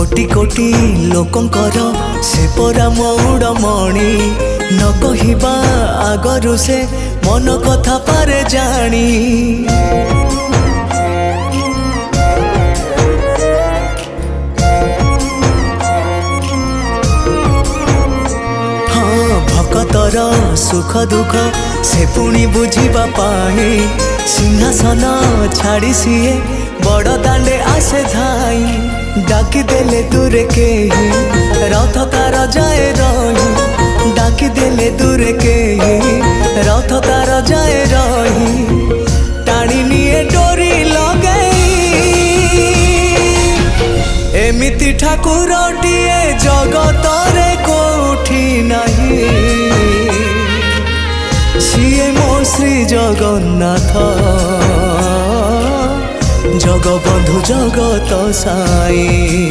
कोटि कोटि लोकंकर से परा मौड़मणि न कहिबा आगरु से मन कथा पारे जानी। हाँ भक्तर सुख दुख से पुणी बुझिबा पाई सिंहासन छाड़ी सीए बड़ दांडे आसे धाई। डाकी देले दूरे के ही रथ तार जाए रही। डाकी देले दूरे के ही रथ तार जाए रही। टाणी निए डोरी लगई एमिति ठाकुरटिए जगतरे कोठी नहीं। सिए मो श्री जगन्नाथ जगबंधु जगत साई।